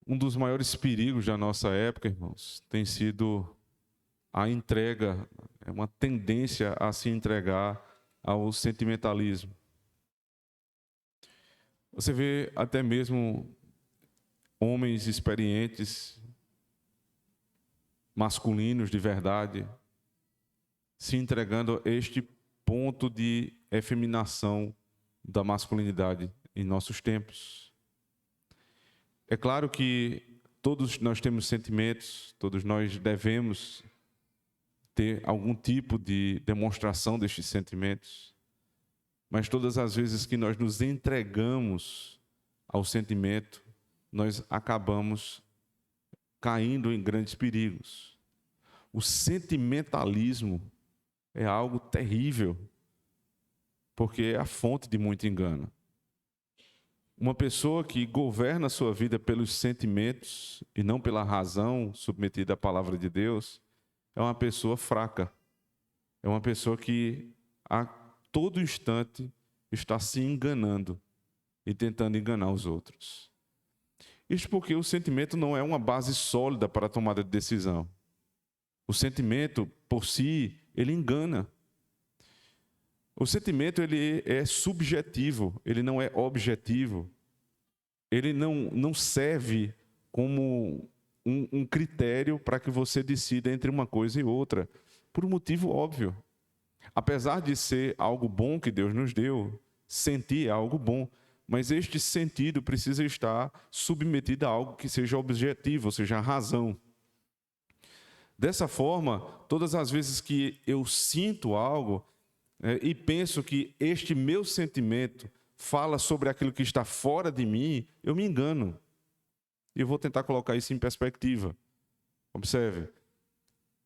Um dos maiores perigos da nossa época, irmãos, tem sido a entrega, é uma tendência a se entregar ao sentimentalismo. Você vê até mesmo homens experientes, masculinos de verdade, se entregando a este ponto de efeminação da masculinidade em nossos tempos. É claro que todos nós temos sentimentos, todos nós devemos ter algum tipo de demonstração destes sentimentos, mas todas as vezes que nós nos entregamos ao sentimento, nós acabamos caindo em grandes perigos. O sentimentalismo é algo terrível, porque é a fonte de muito engano. Uma pessoa que governa a sua vida pelos sentimentos e não pela razão submetida à palavra de Deus, é uma pessoa fraca. É uma pessoa que a todo instante está se enganando e tentando enganar os outros. Isso porque o sentimento não é uma base sólida para a tomada de decisão. O sentimento, por si, ele engana. O sentimento ele é subjetivo, ele não é objetivo. Ele não serve como um critério para que você decida entre uma coisa e outra, por um motivo óbvio. Apesar de ser algo bom que Deus nos deu, sentir é algo bom, mas este sentido precisa estar submetido a algo que seja objetivo, ou seja, a razão. Dessa forma, todas as vezes que eu sinto algo e penso que este meu sentimento fala sobre aquilo que está fora de mim, eu me engano. E eu vou tentar colocar isso em perspectiva. Observe.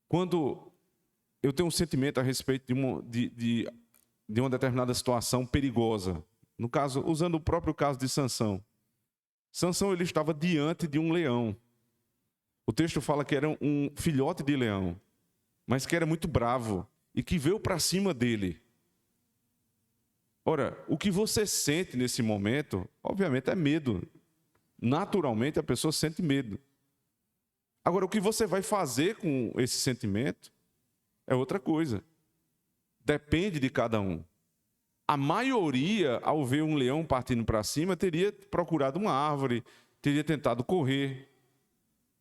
Quando eu tenho um sentimento a respeito de uma determinada situação perigosa, no caso, usando o próprio caso de Sansão. Sansão ele estava diante de um leão. O texto fala que era um filhote de leão, mas que era muito bravo e que veio para cima dele. Ora, o que você sente nesse momento, obviamente, é medo. Naturalmente, a pessoa sente medo. Agora, o que você vai fazer com esse sentimento é outra coisa. Depende de cada um. A maioria, ao ver um leão partindo para cima, teria procurado uma árvore, teria tentado correr.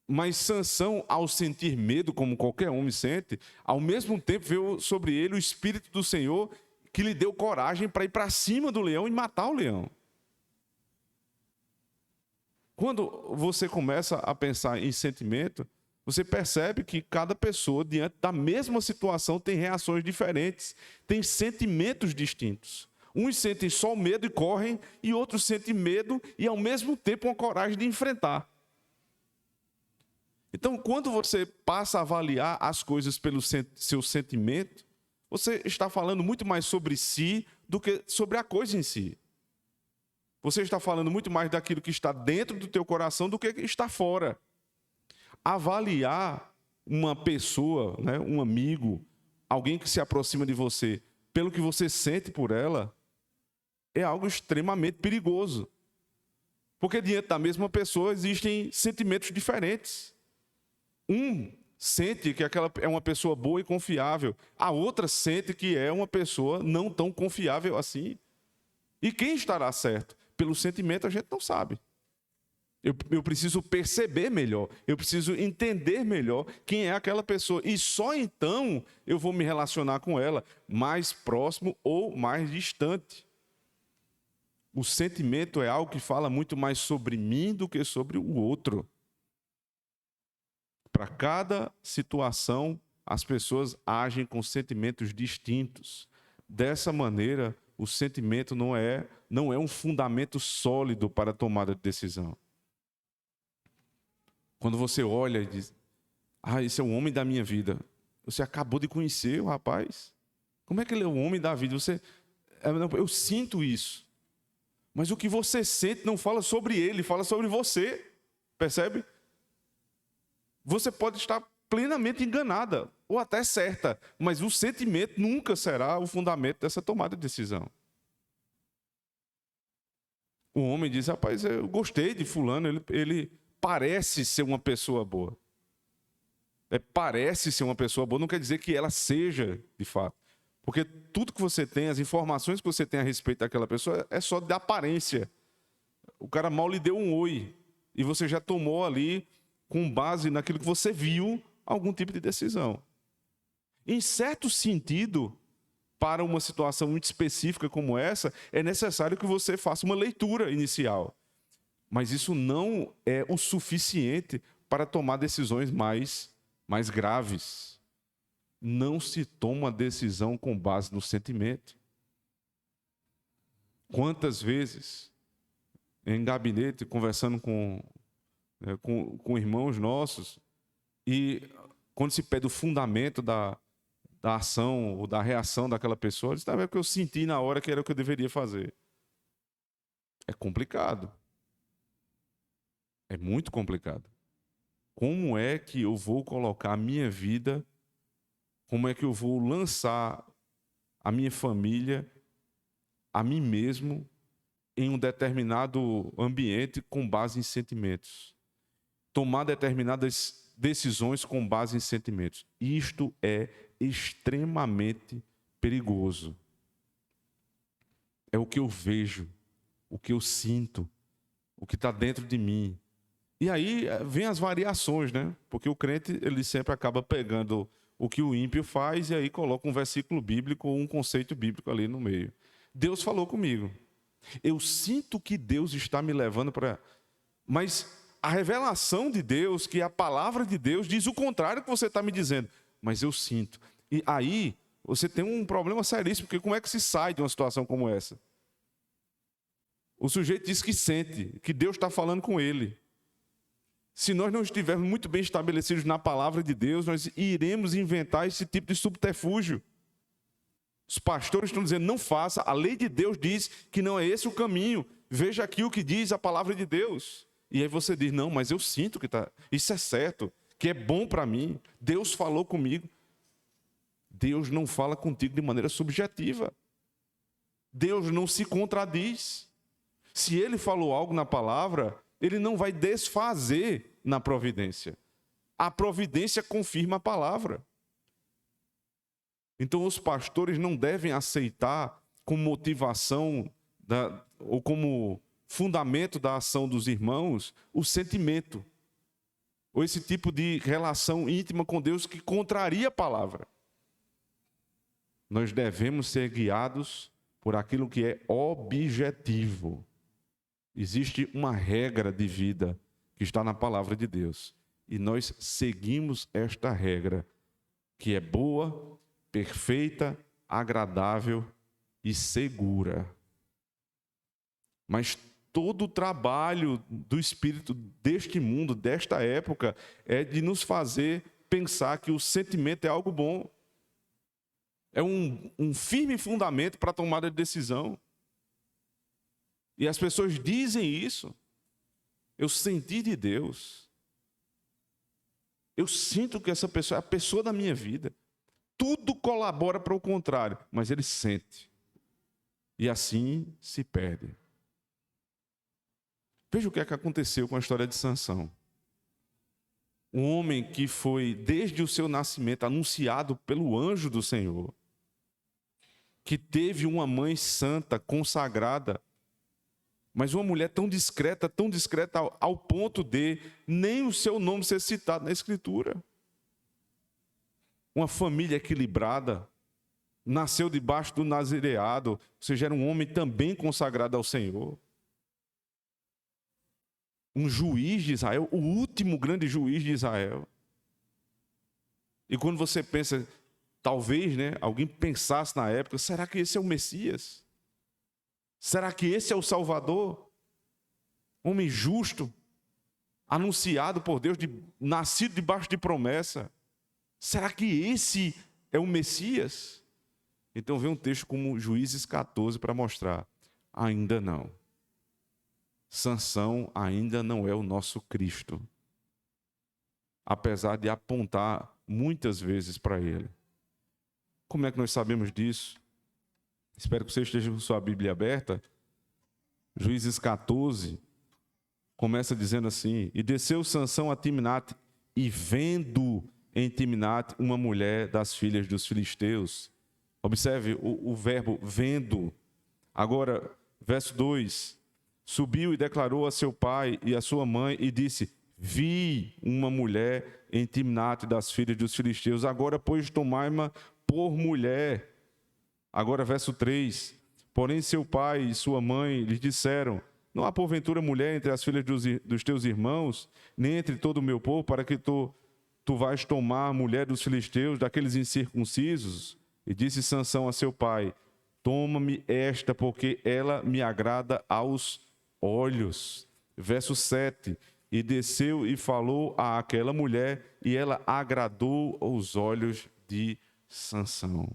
Mas Sansão, ao sentir medo, como qualquer homem sente, ao mesmo tempo veio sobre ele o Espírito do Senhor, que lhe deu coragem para ir para cima do leão e matar o leão. Quando você começa a pensar em sentimento, você percebe que cada pessoa, diante da mesma situação, tem reações diferentes, tem sentimentos distintos. Uns sentem só medo e correm, e outros sentem medo e, ao mesmo tempo, uma coragem de enfrentar. Então, quando você passa a avaliar as coisas pelo seu sentimento, você está falando muito mais sobre si do que sobre a coisa em si. Você está falando muito mais daquilo que está dentro do teu coração do que está fora. Avaliar uma pessoa, né, um amigo, alguém que se aproxima de você, pelo que você sente por ela, é algo extremamente perigoso. Porque diante da mesma pessoa existem sentimentos diferentes. Um sente que aquela é uma pessoa boa e confiável, a outra sente que é uma pessoa não tão confiável assim. E quem estará certo? Pelo sentimento a gente não sabe. Eu preciso perceber melhor, eu preciso entender melhor quem é aquela pessoa. E só então eu vou me relacionar com ela mais próximo ou mais distante. O sentimento é algo que fala muito mais sobre mim do que sobre o outro. Para cada situação, as pessoas agem com sentimentos distintos. Dessa maneira, o sentimento não é um fundamento sólido para a tomada de decisão. Quando você olha e diz, esse é o homem da minha vida. Você acabou de conhecer o rapaz. Como é que ele é o homem da vida? Eu sinto isso. Mas o que você sente não fala sobre ele, fala sobre você. Percebe? Você pode estar plenamente enganada, ou até certa, mas o sentimento nunca será o fundamento dessa tomada de decisão. O homem diz, rapaz, eu gostei de fulano, ele parece ser uma pessoa boa. Parece ser uma pessoa boa, não quer dizer que ela seja, de fato. Porque tudo que você tem, as informações que você tem a respeito daquela pessoa, é só de aparência. O cara mal lhe deu um oi, e você já tomou ali, com base naquilo que você viu, algum tipo de decisão. Em certo sentido, para uma situação muito específica como essa, é necessário que você faça uma leitura inicial. Mas isso não é o suficiente para tomar decisões mais graves. Não se toma decisão com base no sentimento. Quantas vezes, em gabinete, conversando com irmãos nossos, e quando se pede o fundamento da ação ou da reação daquela pessoa, eles estavam, é o que eu senti na hora que era o que eu deveria fazer. É complicado. É muito complicado. Como é que eu vou colocar a minha vida, como é que eu vou lançar a minha família, a mim mesmo, em um determinado ambiente com base em sentimentos? Tomar determinadas decisões com base em sentimentos. Isto é extremamente perigoso. É o que eu vejo, o que eu sinto, o que está dentro de mim. E aí vem as variações, né? Porque o crente, ele sempre acaba pegando o que o ímpio faz e aí coloca um versículo bíblico ou um conceito bíblico ali no meio. Deus falou comigo. Eu sinto que Deus está me levando para... Mas a revelação de Deus, que é a palavra de Deus, diz o contrário que você está me dizendo. Mas eu sinto. E aí você tem um problema seríssimo, porque como é que se sai de uma situação como essa? O sujeito diz que sente, que Deus está falando com ele. Se nós não estivermos muito bem estabelecidos na palavra de Deus, nós iremos inventar esse tipo de subterfúgio. Os pastores estão dizendo, não faça, a lei de Deus diz que não é esse o caminho. Veja aqui o que diz a palavra de Deus. E aí você diz, não, mas eu sinto que isso é certo, que é bom para mim. Deus falou comigo. Deus não fala contigo de maneira subjetiva. Deus não se contradiz. Se Ele falou algo na palavra, Ele não vai desfazer na providência. A providência confirma a palavra. Então os pastores não devem aceitar como motivação ou como fundamento da ação dos irmãos o sentimento. Ou esse tipo de relação íntima com Deus que contraria a palavra. Nós devemos ser guiados por aquilo que é objetivo. Existe uma regra de vida que está na palavra de Deus. E nós seguimos esta regra, que é boa, perfeita, agradável e segura. Mas todo o trabalho do Espírito deste mundo, desta época, é de nos fazer pensar que o sentimento é algo bom. É um firme fundamento para a tomada de decisão. E as pessoas dizem isso. Eu senti de Deus. Eu sinto que essa pessoa é a pessoa da minha vida. Tudo colabora para o contrário, mas ele sente. E assim se perde. Veja o que é que aconteceu com a história de Sansão. Um homem que foi, desde o seu nascimento, anunciado pelo anjo do Senhor, que teve uma mãe santa, consagrada, mas uma mulher tão discreta ao ponto de nem o seu nome ser citado na Escritura. Uma família equilibrada, nasceu debaixo do nazireado, ou seja, era um homem também consagrado ao Senhor. Um juiz de Israel, o último grande juiz de Israel. E quando você pensa, talvez, alguém pensasse na época, será que esse é o Messias? Será que esse é o Salvador? Homem justo, anunciado por Deus, nascido debaixo de promessa. Será que esse é o Messias? Então vem um texto como Juízes 14 para mostrar. Ainda não. Sansão ainda não é o nosso Cristo. Apesar de apontar muitas vezes para ele. Como é que nós sabemos disso? Espero que você esteja com sua Bíblia aberta. Juízes 14. começa dizendo assim: e desceu Sansão a Timnate, e vendo em Timnate uma mulher das filhas dos filisteus. Observe o verbo vendo. Agora, verso 2: subiu e declarou a seu pai e a sua mãe, e disse: vi uma mulher em Timnate das filhas dos filisteus, agora, pois, tomai-ma por mulher. Agora, verso 3: porém, seu pai e sua mãe lhe disseram: não há porventura mulher entre as filhas dos teus irmãos, nem entre todo o meu povo, para que tu vais tomar a mulher dos filisteus, daqueles incircuncisos? E disse Sansão a seu pai: toma-me esta, porque ela me agrada aos olhos. Verso 7: e desceu e falou àquela mulher, e ela agradou aos olhos de Sansão.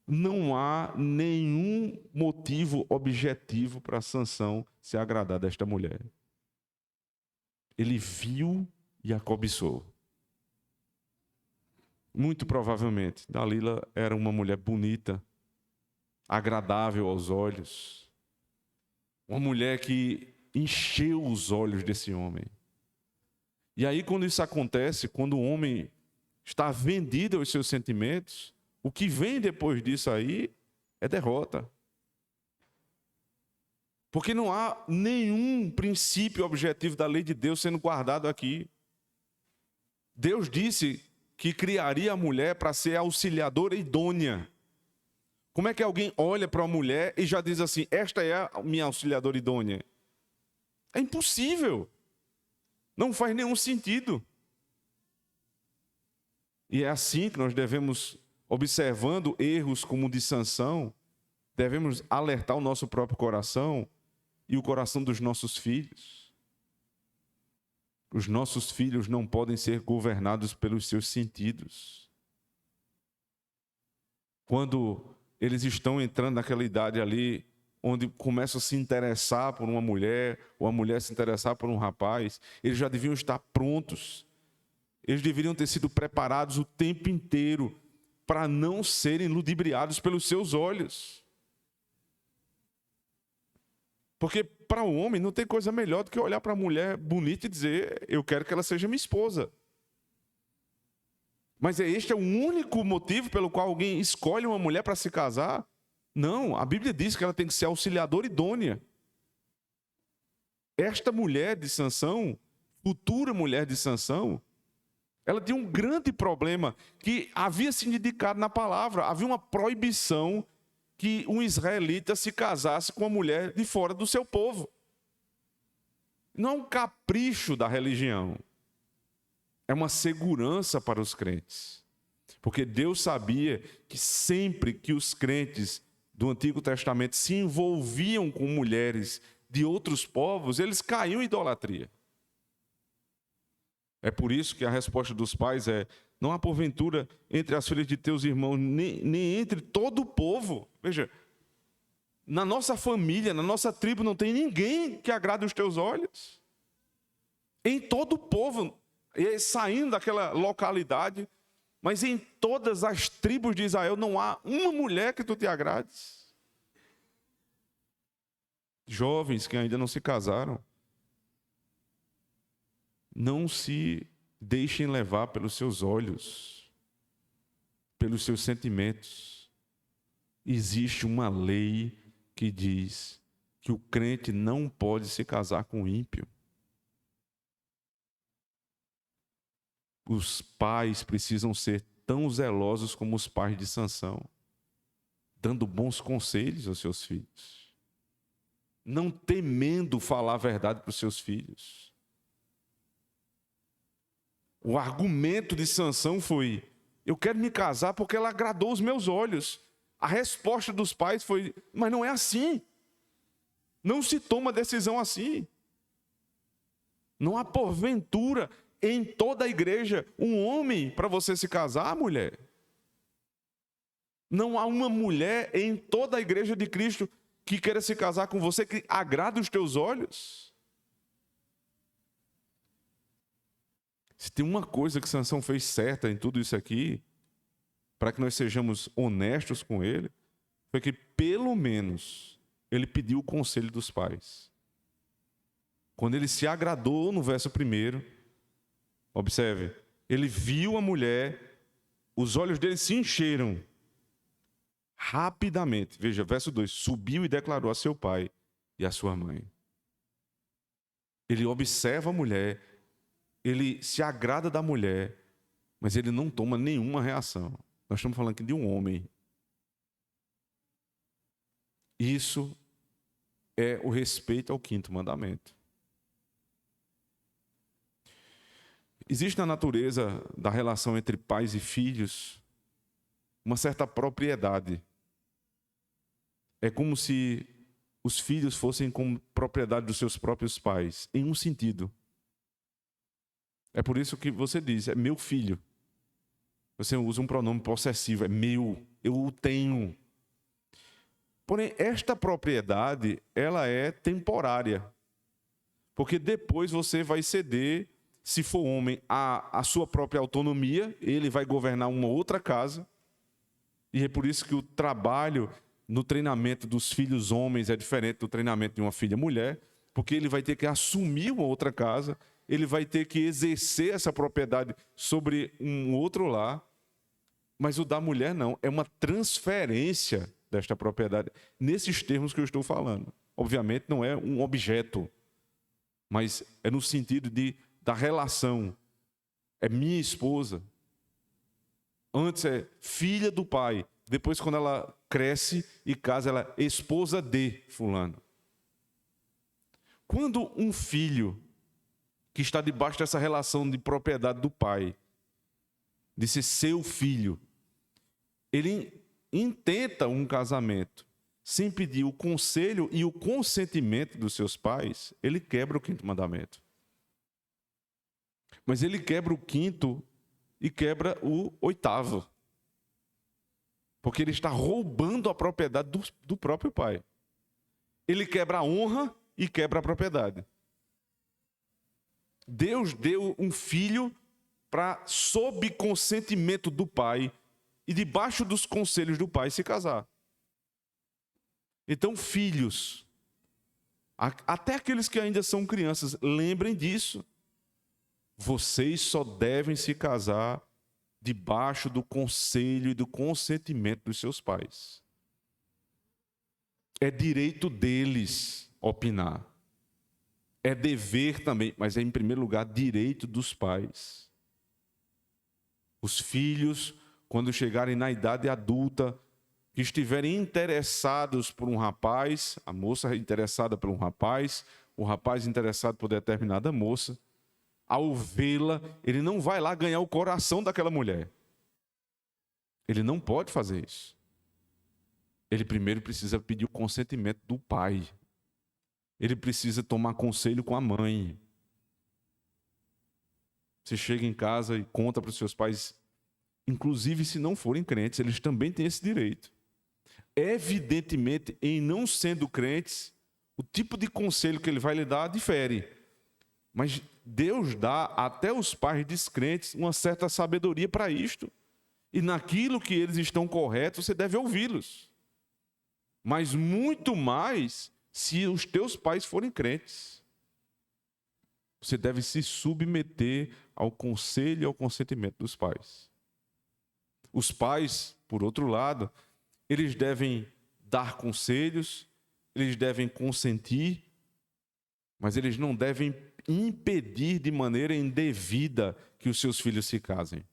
Não há nenhum motivo objetivo para Sansão se agradar desta mulher. Ele viu e a cobiçou. Muito provavelmente, Dalila era uma mulher bonita, agradável aos olhos, uma mulher que encheu os olhos desse homem. E aí, quando isso acontece, quando o homem está vendido aos seus sentimentos, o que vem depois disso aí é derrota. Porque não há nenhum princípio objetivo da lei de Deus sendo guardado aqui. Deus disse que criaria a mulher para ser auxiliadora idônea. Como é que alguém olha para uma mulher e já diz assim: esta é a minha auxiliadora idônea? É impossível. Não faz nenhum sentido. E é assim que nós devemos, observando erros como o de Sansão, devemos alertar o nosso próprio coração e o coração dos nossos filhos. Os nossos filhos não podem ser governados pelos seus sentidos. Quando eles estão entrando naquela idade ali, onde começam a se interessar por uma mulher, ou a mulher se interessar por um rapaz, eles já deviam estar prontos. Eles deveriam ter sido preparados o tempo inteiro para não serem ludibriados pelos seus olhos. Porque para o homem não tem coisa melhor do que olhar para a mulher bonita e dizer: eu quero que ela seja minha esposa. Mas este é o único motivo pelo qual alguém escolhe uma mulher para se casar? Não, a Bíblia diz que ela tem que ser auxiliadora idônea. Esta mulher de Sansão, futura mulher de Sansão, ela tinha um grande problema que havia sido indicado na palavra. Havia uma proibição que um israelita se casasse com uma mulher de fora do seu povo. Não é um capricho da religião. É uma segurança para os crentes. Porque Deus sabia que sempre que os crentes do Antigo Testamento se envolviam com mulheres de outros povos, eles caíam em idolatria. É por isso que a resposta dos pais é: não há porventura entre as filhas de teus irmãos, nem entre todo o povo. Veja, na nossa família, na nossa tribo, não tem ninguém que agrade os teus olhos. Em todo o povo, saindo daquela localidade, mas em todas as tribos de Israel não há uma mulher que tu te agrades. Jovens que ainda não se casaram, não se deixem levar pelos seus olhos, pelos seus sentimentos. Existe uma lei que diz que o crente não pode se casar com o ímpio. Os pais precisam ser tão zelosos como os pais de Sansão, dando bons conselhos aos seus filhos, não temendo falar a verdade para os seus filhos. O argumento de Sansão foi: eu quero me casar porque ela agradou os meus olhos. A resposta dos pais foi: mas não é assim. Não se toma decisão assim. Não há porventura em toda a igreja um homem para você se casar, mulher. Não há uma mulher em toda a igreja de Cristo que queira se casar com você, que agrade os teus olhos. Se tem uma coisa que Sansão fez certa em tudo isso aqui, para que nós sejamos honestos com ele, foi que pelo menos ele pediu o conselho dos pais. Quando ele se agradou no verso 1, observe, ele viu a mulher, os olhos dele se encheram rapidamente. Veja, verso 2, subiu e declarou a seu pai e a sua mãe. Ele observa a mulher, ele se agrada da mulher, mas ele não toma nenhuma reação. Nós estamos falando aqui de um homem. Isso é o respeito ao 5º mandamento. Existe na natureza da relação entre pais e filhos uma certa propriedade. É como se os filhos fossem como propriedade dos seus próprios pais, em um sentido. É por isso que você diz, é meu filho. Você usa um pronome possessivo, é meu, eu o tenho. Porém, esta propriedade, ela é temporária. Porque depois você vai ceder, se for homem, a sua própria autonomia, ele vai governar uma outra casa. E é por isso que o trabalho no treinamento dos filhos homens é diferente do treinamento de uma filha mulher, porque ele vai ter que assumir uma outra casa, ele vai ter que exercer essa propriedade sobre um outro lar, mas o da mulher não, é uma transferência desta propriedade, nesses termos que eu estou falando. Obviamente não é um objeto, mas é no sentido da relação. É minha esposa. Antes é filha do pai. Depois, quando ela cresce e casa, ela é esposa de fulano. Quando um filho que está debaixo dessa relação de propriedade do pai, de ser seu filho, ele intenta um casamento sem pedir o conselho e o consentimento dos seus pais, ele quebra o 5º mandamento. Mas ele quebra o 5º e quebra o 8º. Porque ele está roubando a propriedade do próprio pai. Ele quebra a honra e quebra a propriedade. Deus deu um filho para, sob consentimento do pai e debaixo dos conselhos do pai, se casar. Então, filhos, até aqueles que ainda são crianças, lembrem disso. Vocês só devem se casar debaixo do conselho e do consentimento dos seus pais. É direito deles opinar. É dever também, mas é em primeiro lugar direito dos pais. Os filhos, quando chegarem na idade adulta, que estiverem interessados por um rapaz, a moça interessada por um rapaz, o rapaz interessado por determinada moça, ao vê-la, ele não vai lá ganhar o coração daquela mulher. Ele não pode fazer isso. Ele primeiro precisa pedir o consentimento do pai. Ele precisa tomar conselho com a mãe. Você chega em casa e conta para os seus pais, inclusive se não forem crentes, eles também têm esse direito. Evidentemente, em não sendo crentes, o tipo de conselho que ele vai lhe dar difere. Mas Deus dá até os pais descrentes uma certa sabedoria para isto. E naquilo que eles estão corretos, você deve ouvi-los. Mas muito mais se os teus pais forem crentes. Você deve se submeter ao conselho e ao consentimento dos pais. Os pais, por outro lado, eles devem dar conselhos, eles devem consentir, mas eles não devem impedir de maneira indevida que os seus filhos se casem.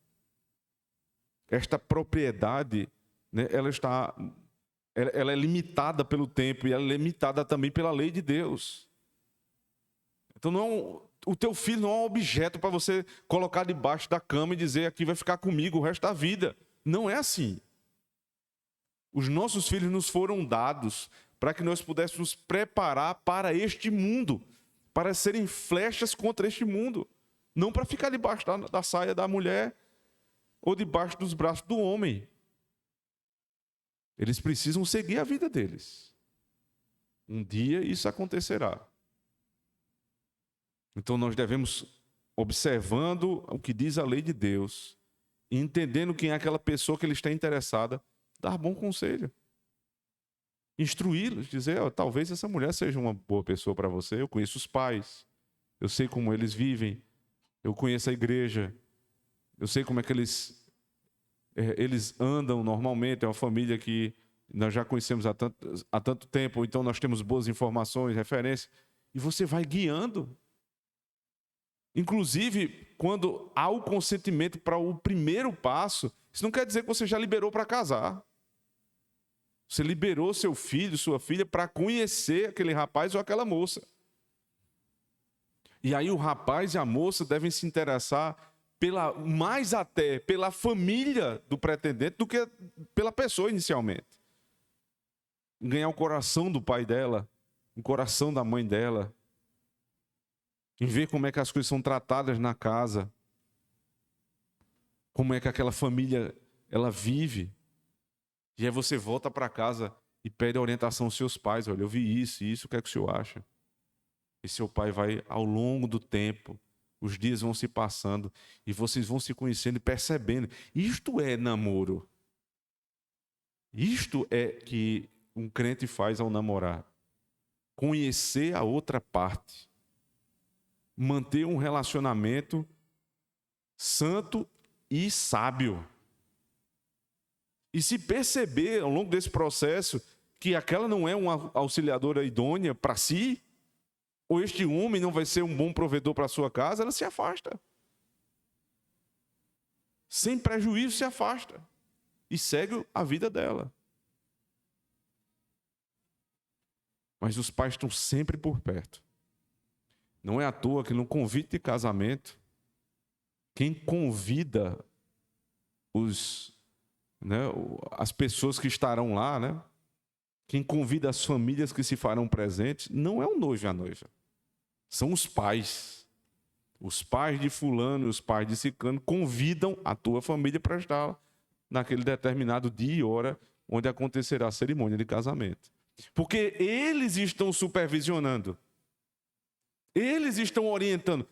Esta propriedade, né, ela é limitada pelo tempo e ela é limitada também pela lei de Deus. Então o teu filho não é um objeto para você colocar debaixo da cama e dizer aqui vai ficar comigo o resto da vida. Não é assim. Os nossos filhos nos foram dados para que nós pudéssemos preparar para este mundo, para serem flechas contra este mundo, não para ficar debaixo da saia da mulher ou debaixo dos braços do homem. Eles precisam seguir a vida deles. Um dia isso acontecerá. Então nós devemos, observando o que diz a lei de Deus, e entendendo quem é aquela pessoa que ele está interessada, dar bom conselho. Instruí-los, dizer, talvez essa mulher seja uma boa pessoa para você, eu conheço os pais, eu sei como eles vivem, eu conheço a igreja, eu sei como é que eles andam normalmente. É uma família que nós já conhecemos há tanto tempo, então nós temos boas informações, referências, e você vai guiando. Inclusive, quando há o consentimento para o primeiro passo, isso não quer dizer que você já liberou para casar. Você liberou seu filho, sua filha, para conhecer aquele rapaz ou aquela moça. E aí o rapaz e a moça devem se interessar mais até pela família do pretendente do que pela pessoa inicialmente. Ganhar o coração do pai dela, o coração da mãe dela, em ver como é que as coisas são tratadas na casa, como é que aquela família ela vive. E aí você volta para casa e pede a orientação aos seus pais. Olha, eu vi isso e isso, o que é que o senhor acha? E seu pai vai, ao longo do tempo, os dias vão se passando e vocês vão se conhecendo e percebendo. Isto é namoro. Isto é que um crente faz ao namorar. Conhecer a outra parte. Manter um relacionamento santo e sábio. E se perceber ao longo desse processo que aquela não é uma auxiliadora idônea para si, ou este homem não vai ser um bom provedor para a sua casa, ela se afasta. Sem prejuízo se afasta. E segue a vida dela. Mas os pais estão sempre por perto. Não é à toa que no convite de casamento, quem convida as pessoas que estarão lá, quem convida as famílias que se farão presentes, não é o noivo e a noiva. São os pais. Os pais de fulano e os pais de ciclano convidam a tua família para estar naquele determinado dia e hora onde acontecerá a cerimônia de casamento. Porque eles estão supervisionando. Eles estão orientando.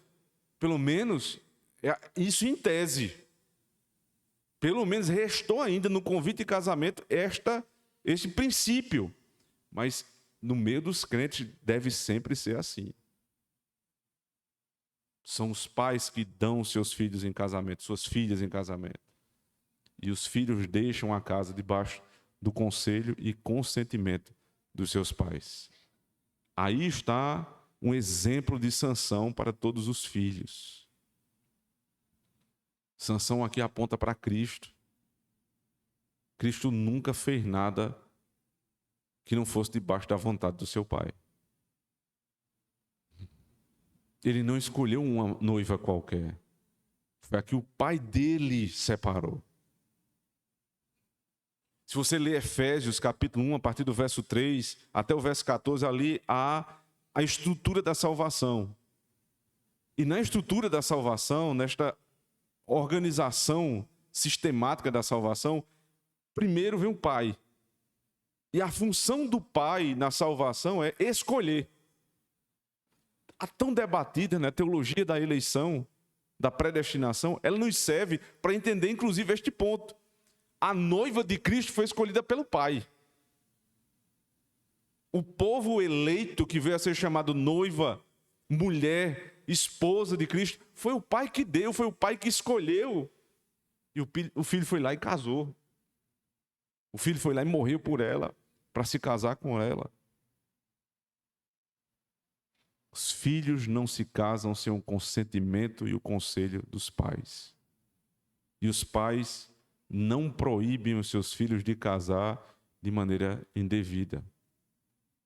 Pelo menos, isso em tese. Pelo menos restou ainda no convite de casamento este princípio. Mas no meio dos crentes deve sempre ser assim. São os pais que dão seus filhos em casamento, suas filhas em casamento. E os filhos deixam a casa debaixo do conselho e consentimento dos seus pais. Aí está um exemplo de Sansão para todos os filhos. Sansão aqui aponta para Cristo. Cristo nunca fez nada que não fosse debaixo da vontade do seu pai. Ele não escolheu uma noiva qualquer. Foi a que o pai dele separou. Se você ler Efésios, capítulo 1, a partir do verso 3 até o verso 14, ali há a estrutura da salvação. E na estrutura da salvação, nesta organização sistemática da salvação, primeiro vem o pai. E a função do pai na salvação é escolher. A tão debatida, teologia da eleição, da predestinação, ela nos serve para entender, inclusive, este ponto. A noiva de Cristo foi escolhida pelo pai. O povo eleito que veio a ser chamado noiva, mulher, esposa de Cristo, foi o pai que deu, foi o pai que escolheu. E o filho foi lá e casou. O filho foi lá e morreu por ela, para se casar com ela. Os filhos não se casam sem o consentimento e o conselho dos pais. E os pais não proíbem os seus filhos de casar de maneira indevida.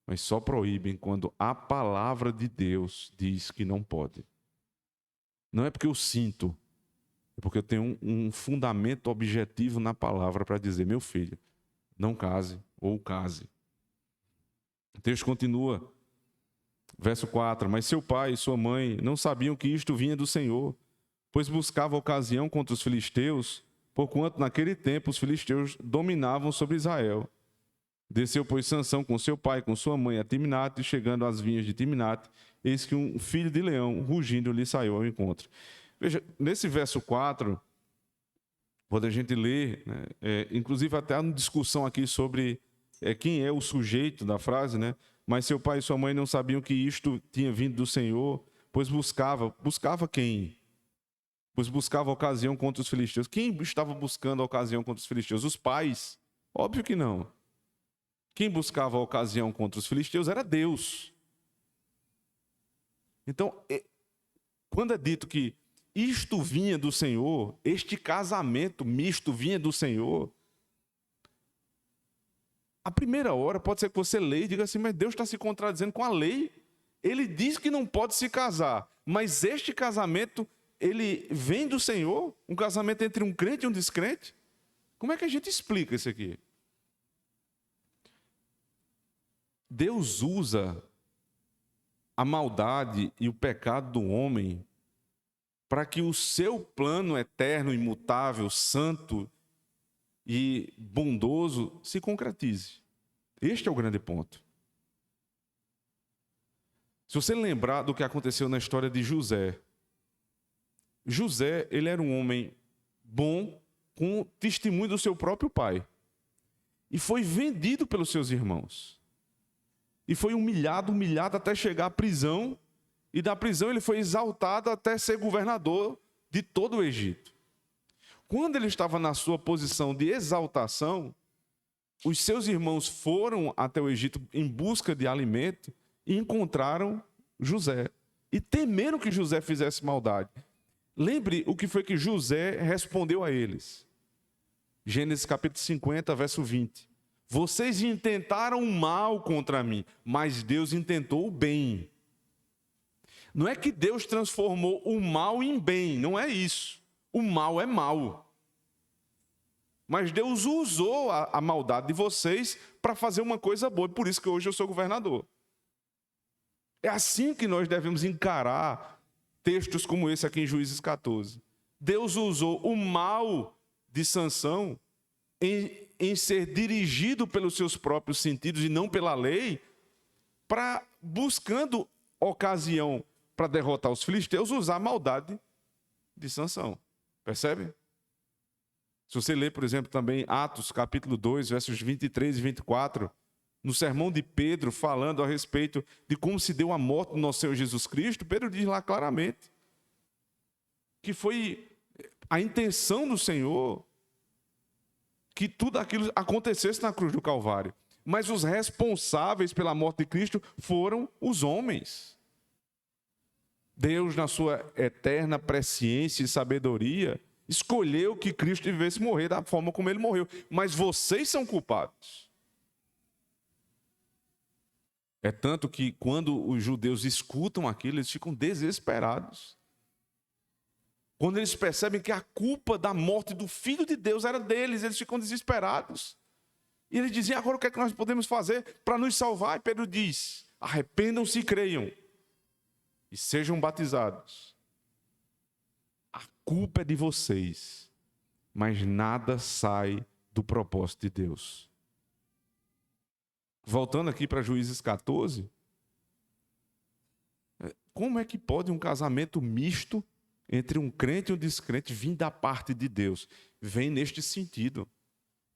Mas só proíbem quando a palavra de Deus diz que não pode. Não é porque eu sinto, é porque eu tenho um fundamento objetivo na palavra para dizer, meu filho, não case ou case. O texto continua, verso 4, mas seu pai e sua mãe não sabiam que isto vinha do Senhor, pois buscava ocasião contra os filisteus, porquanto naquele tempo os filisteus dominavam sobre Israel. Desceu, pois, Sansão com seu pai, com sua mãe, a Timnate, e chegando às vinhas de Timnate, eis que um filho de leão, rugindo, lhe saiu ao encontro. Veja, nesse verso 4, quando a gente lê, inclusive até há uma discussão aqui sobre quem é o sujeito da frase, mas seu pai e sua mãe não sabiam que isto tinha vindo do Senhor, pois buscava quem? Pois buscava ocasião contra os filisteus. Quem estava buscando a ocasião contra os filisteus? Os pais? Óbvio que não. Quem buscava a ocasião contra os filisteus era Deus. Então, quando é dito que isto vinha do Senhor, este casamento misto vinha do Senhor, a primeira hora pode ser que você leia e diga assim, mas Deus está se contradizendo com a lei. Ele diz que não pode se casar, mas este casamento, ele vem do Senhor? Um casamento entre um crente e um descrente? Como é que a gente explica isso aqui? Deus usa a maldade e o pecado do homem para que o seu plano eterno, imutável, santo e bondoso se concretize. Este é o grande ponto. Se você lembrar do que aconteceu na história de José, José, ele era um homem bom, com o testemunho do seu próprio pai. E foi vendido pelos seus irmãos. E foi humilhado até chegar à prisão. E da prisão ele foi exaltado até ser governador de todo o Egito. Quando ele estava na sua posição de exaltação, os seus irmãos foram até o Egito em busca de alimento e encontraram José. E temeram que José fizesse maldade. Lembre o que foi que José respondeu a eles. Gênesis capítulo 50, verso 20. Vocês intentaram o mal contra mim, mas Deus intentou o bem. Não é que Deus transformou o mal em bem, não é isso. O mal é mal. Mas Deus usou a maldade de vocês para fazer uma coisa boa. Por isso que hoje eu sou governador. É assim que nós devemos encarar textos como esse aqui em Juízes 14. Deus usou o mal de Sansão em ser dirigido pelos seus próprios sentidos e não pela lei, para, buscando ocasião para derrotar os filisteus, usar a maldade de Sansão. Percebe? Se você ler, por exemplo, também Atos, capítulo 2, versos 23 e 24, no sermão de Pedro, falando a respeito de como se deu a morte do nosso Senhor Jesus Cristo, Pedro diz lá claramente que foi a intenção do Senhor que tudo aquilo acontecesse na cruz do Calvário. Mas os responsáveis pela morte de Cristo foram os homens. Deus, na sua eterna presciência e sabedoria, escolheu que Cristo devesse morrer da forma como ele morreu. Mas vocês são culpados. É tanto que quando os judeus escutam aquilo, eles ficam desesperados. Quando eles percebem que a culpa da morte do Filho de Deus era deles, eles ficam desesperados. E eles dizem, agora o que é que nós podemos fazer para nos salvar? E Pedro diz, arrependam-se e creiam. E sejam batizados. A culpa é de vocês, mas nada sai do propósito de Deus. Voltando aqui para Juízes 14, como é que pode um casamento misto entre um crente e um descrente vir da parte de Deus? Vem neste sentido.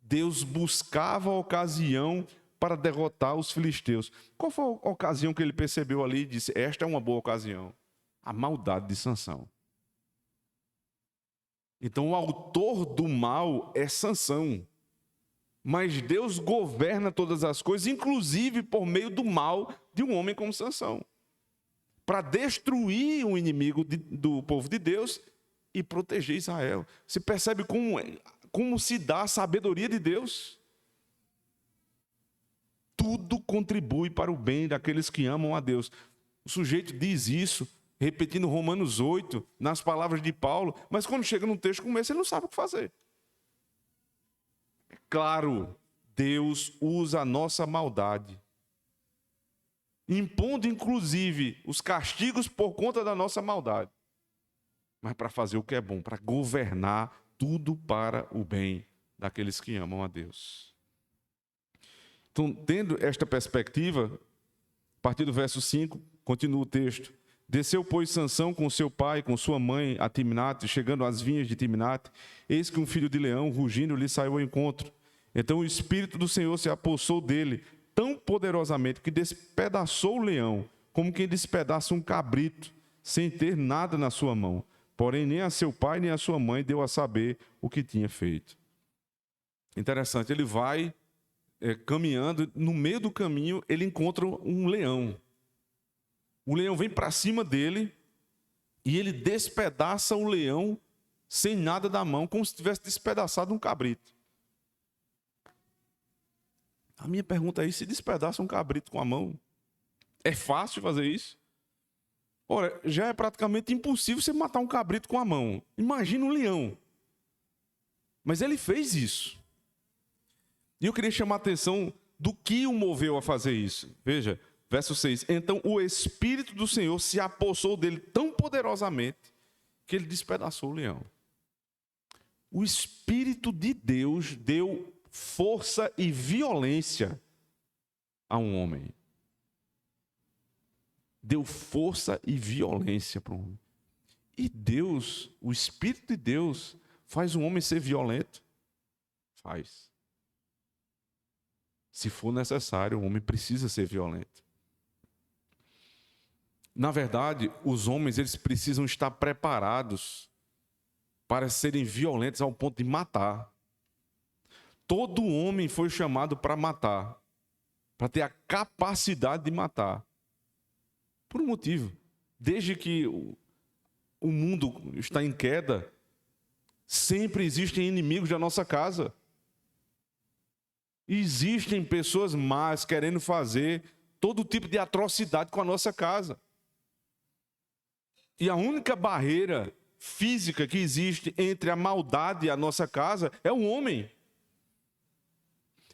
Deus buscava a ocasião para derrotar os filisteus. Qual foi a ocasião que ele percebeu ali e disse, esta é uma boa ocasião? A maldade de Sansão. Então o autor do mal é Sansão. Mas Deus governa todas as coisas, inclusive por meio do mal de um homem como Sansão, para destruir o inimigo do povo de Deus e proteger Israel. Você percebe como se dá a sabedoria de Deus? Tudo contribui para o bem daqueles que amam a Deus. O sujeito diz isso, repetindo Romanos 8, nas palavras de Paulo, mas quando chega num texto como esse, ele não sabe o que fazer. Claro, Deus usa a nossa maldade, impondo inclusive os castigos por conta da nossa maldade, mas para fazer o que é bom, para governar tudo para o bem daqueles que amam a Deus. Então, tendo esta perspectiva, a partir do verso 5, continua o texto. Desceu, pois, Sansão com seu pai, com sua mãe, a Timnate, chegando às vinhas de Timnate, eis que um filho de leão, rugindo, lhe saiu ao encontro. Então o Espírito do Senhor se apossou dele tão poderosamente que despedaçou o leão, como quem despedaça um cabrito, sem ter nada na sua mão. Porém, nem a seu pai nem a sua mãe deu a saber o que tinha feito. Interessante, ele vai caminhando, no meio do caminho ele encontra um leão. O leão vem para cima dele e ele despedaça o leão sem nada na mão, como se tivesse despedaçado um cabrito. A minha pergunta é: se despedaça um cabrito com a mão, é fácil fazer isso? Ora, já é praticamente impossível você matar um cabrito com a mão. Imagina um leão. Mas ele fez isso. E eu queria chamar a atenção do que o moveu a fazer isso. Veja, verso 6. Então o Espírito do Senhor se apossou dele tão poderosamente que ele despedaçou o leão. O Espírito de Deus deu força e violência a um homem. Deu força e violência para um homem. E Deus, o Espírito de Deus, faz um homem ser violento? Faz. Se for necessário, o homem precisa ser violento. Na verdade, os homens eles precisam estar preparados para serem violentos ao ponto de matar. Todo homem foi chamado para matar, para ter a capacidade de matar. Por um motivo. Desde que o mundo está em queda, sempre existem inimigos da nossa casa. Existem pessoas más querendo fazer todo tipo de atrocidade com a nossa casa. E a única barreira física que existe entre a maldade e a nossa casa é o homem.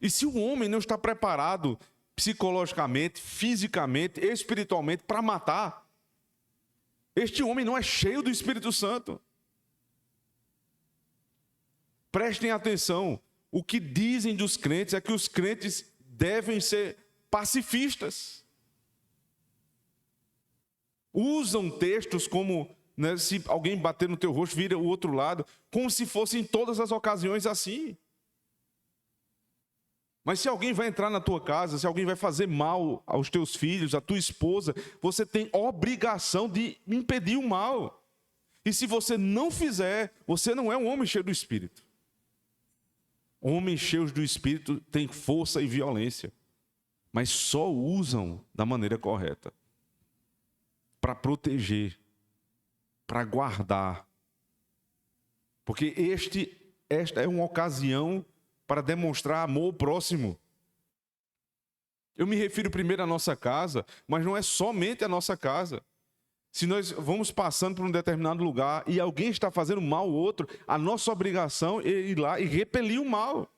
E se o homem não está preparado psicologicamente, fisicamente, espiritualmente para matar, este homem não é cheio do Espírito Santo. Prestem atenção. O que dizem dos crentes é que os crentes devem ser pacifistas. Usam textos como, né, se alguém bater no teu rosto, vira o outro lado, como se fossem em todas as ocasiões assim. Mas se alguém vai entrar na tua casa, se alguém vai fazer mal aos teus filhos, à tua esposa, você tem obrigação de impedir o mal. E se você não fizer, você não é um homem cheio do Espírito. Homens cheios do Espírito têm força e violência, mas só usam da maneira correta. Para proteger, para guardar. Porque esta é uma ocasião para demonstrar amor ao próximo. Eu me refiro primeiro à nossa casa, mas não é somente a nossa casa. Se nós vamos passando por um determinado lugar e alguém está fazendo mal ao outro, a nossa obrigação é ir lá e repelir o mal.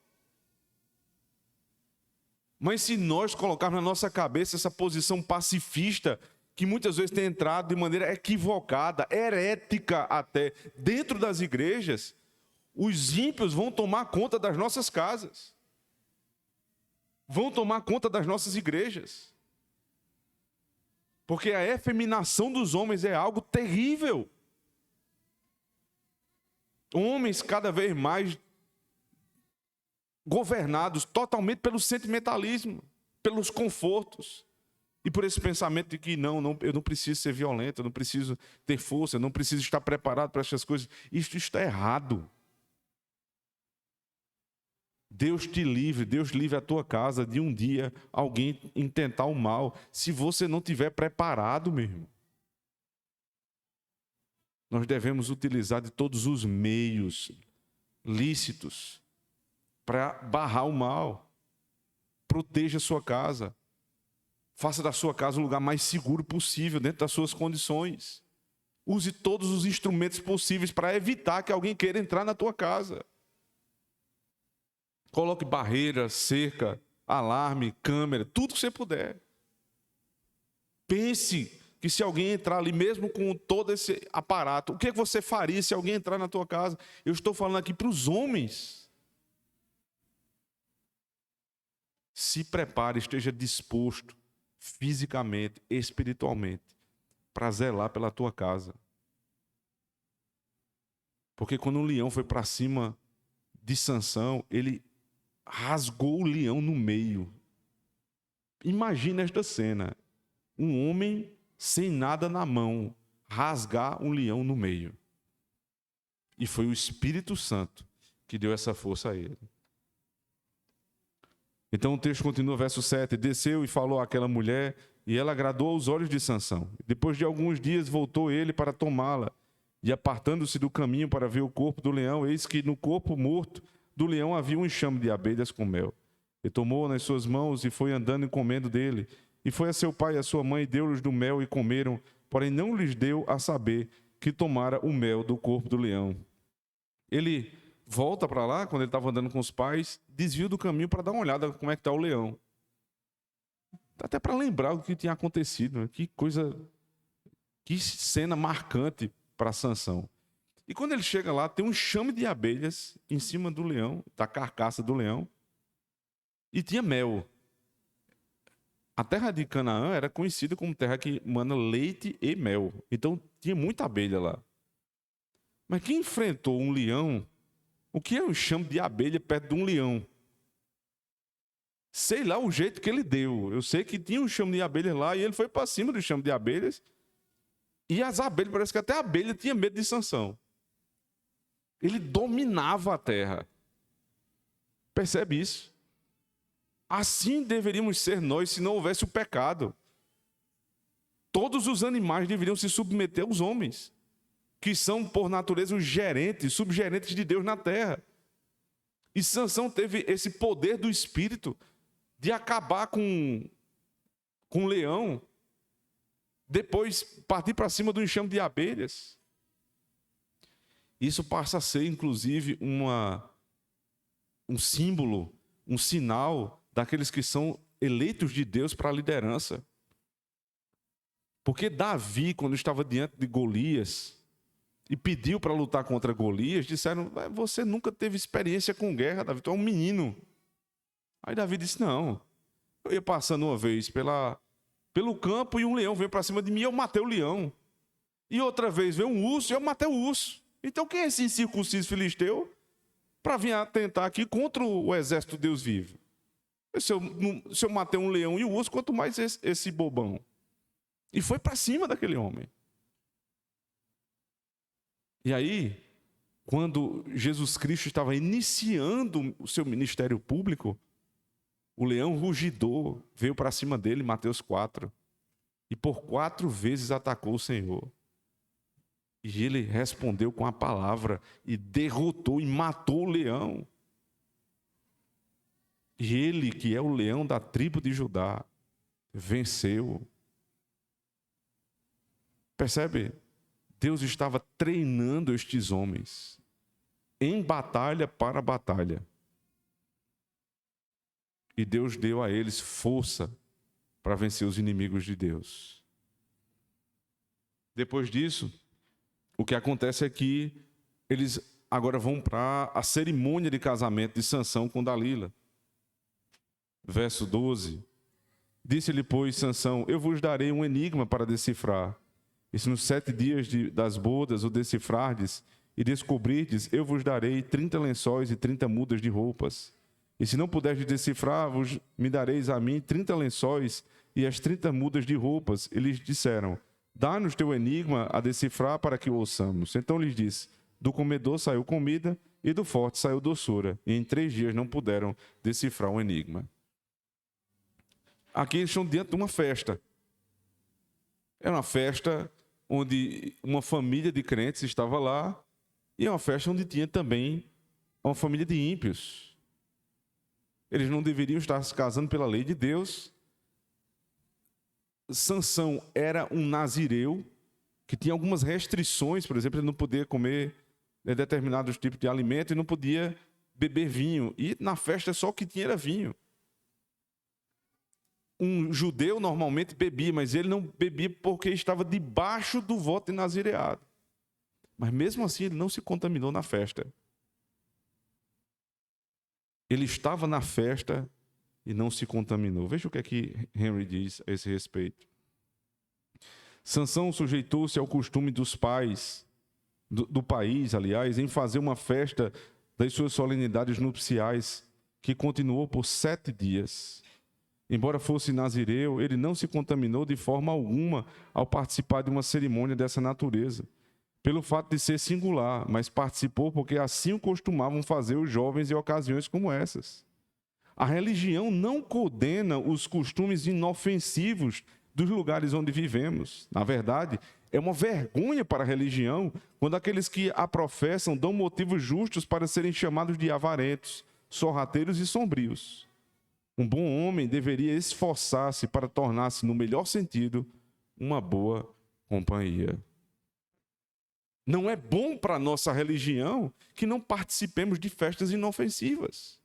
Mas se nós colocarmos na nossa cabeça essa posição pacifista, que muitas vezes tem entrado de maneira equivocada, herética até, dentro das igrejas, os ímpios vão tomar conta das nossas casas. Vão tomar conta das nossas igrejas. Porque a efeminação dos homens é algo terrível. Homens cada vez mais governados totalmente pelo sentimentalismo, pelos confortos. E por esse pensamento de que eu não preciso ser violento, eu não preciso ter força, eu não preciso estar preparado para essas coisas. Isso está errado. Deus te livre, Deus livre a tua casa de um dia alguém intentar o mal, se você não estiver preparado, meu irmão. Nós devemos utilizar de todos os meios lícitos para barrar o mal. Proteja a sua casa. Faça da sua casa o lugar mais seguro possível, dentro das suas condições. Use todos os instrumentos possíveis para evitar que alguém queira entrar na tua casa. Coloque barreira, cerca, alarme, câmera, tudo que você puder. Pense que se alguém entrar ali, mesmo com todo esse aparato, o que você faria se alguém entrar na tua casa? Eu estou falando aqui para os homens. Se prepare, esteja disposto, fisicamente, espiritualmente, para zelar pela tua casa. Porque quando um leão foi para cima de Sansão, ele rasgou o leão no meio. Imagina esta cena. Um homem sem nada na mão, rasgar um leão no meio. E foi o Espírito Santo que deu essa força a ele. Então o texto continua, verso 7. Desceu e falou àquela mulher, e ela agradou aos olhos de Sansão. Depois de alguns dias voltou ele para tomá-la, e apartando-se do caminho para ver o corpo do leão, eis que no corpo morto do leão havia um enxame de abelhas com mel. E tomou-o nas suas mãos e foi andando e comendo dele. E foi a seu pai e a sua mãe, e deu-lhes do mel e comeram, porém não lhes deu a saber que tomara o mel do corpo do leão. Ele volta para lá, quando ele estava andando com os pais, desvia do caminho para dar uma olhada como é que está o leão. Até para lembrar o que tinha acontecido, né? Que coisa, que cena marcante para Sansão. E quando ele chega lá, tem um enxame de abelhas em cima do leão, da carcaça do leão, e tinha mel. A terra de Canaã era conhecida como terra que mana leite e mel. Então tinha muita abelha lá. Mas quem enfrentou um leão, o que é um enxame de abelha perto de um leão? Sei lá o jeito que ele deu. Eu sei que tinha um enxame de abelhas lá e ele foi para cima do enxame de abelhas. E as abelhas, parece que até a abelha tinha medo de Sansão. Ele dominava a terra. Percebe isso? Assim deveríamos ser nós se não houvesse o pecado. Todos os animais deveriam se submeter aos homens, que são, por natureza, os gerentes, subgerentes de Deus na terra. E Sansão teve esse poder do Espírito de acabar com o leão, depois partir para cima do enxame de abelhas. Isso passa a ser, inclusive, um símbolo, um sinal daqueles que são eleitos de Deus para a liderança. Porque Davi, quando estava diante de Golias e pediu para lutar contra Golias, disseram: você nunca teve experiência com guerra, Davi, tu é um menino. Aí Davi disse: não, eu ia passando uma vez pelo campo e um leão veio para cima de mim e eu matei o leão. E outra vez veio um urso e eu matei o urso. Então quem é esse incircunciso filisteu para vir atentar aqui contra o exército de Deus vivo? Se eu matei um leão e o urso, quanto mais esse bobão. E foi para cima daquele homem. E aí, quando Jesus Cristo estava iniciando o seu ministério público, o leão rugidor veio para cima dele, Mateus 4, e por 4 vezes atacou o Senhor. E ele respondeu com a palavra e derrotou e matou o leão. E ele, que é o leão da tribo de Judá, venceu. Percebe? Deus estava treinando estes homens em batalha para batalha. E Deus deu a eles força para vencer os inimigos de Deus. Depois disso, o que acontece é que eles agora vão para a cerimônia de casamento de Sansão com Dalila. Verso 12. Disse-lhe, pois, Sansão: eu vos darei um enigma para decifrar. E se nos 7 dias das bodas o decifrardes e descobrirdes, eu vos darei 30 lençóis e 30 mudas de roupas. E se não puderdes decifrar, me dareis a mim 30 lençóis e as 30 mudas de roupas. E lhes disseram: dá-nos teu enigma a decifrar para que o ouçamos. Então lhes disse: do comedor saiu comida e do forte saiu doçura. E em 3 dias não puderam decifrar o enigma. Aqui eles estão diante de uma festa. Era uma festa onde uma família de crentes estava lá, e é uma festa onde tinha também uma família de ímpios. Eles não deveriam estar se casando pela lei de Deus. Sansão era um nazireu, que tinha algumas restrições, por exemplo, ele não podia comer determinados tipos de alimento e não podia beber vinho. E na festa só o que tinha era vinho. Um judeu normalmente bebia, mas ele não bebia porque estava debaixo do voto de nazireado. Mas mesmo assim ele não se contaminou na festa. Ele estava na festa e não se contaminou. Veja o que é que Henry diz a esse respeito. Sansão sujeitou-se ao costume dos pais, do país, aliás, em fazer uma festa das suas solenidades nupciais, que continuou por 7 dias. Embora fosse nazireu, ele não se contaminou de forma alguma ao participar de uma cerimônia dessa natureza, pelo fato de ser singular, mas participou porque assim o costumavam fazer os jovens em ocasiões como essas. A religião não condena os costumes inofensivos dos lugares onde vivemos. Na verdade, é uma vergonha para a religião quando aqueles que a professam dão motivos justos para serem chamados de avarentos, sorrateiros e sombrios. Um bom homem deveria esforçar-se para tornar-se, no melhor sentido, uma boa companhia. Não é bom para a nossa religião que não participemos de festas inofensivas.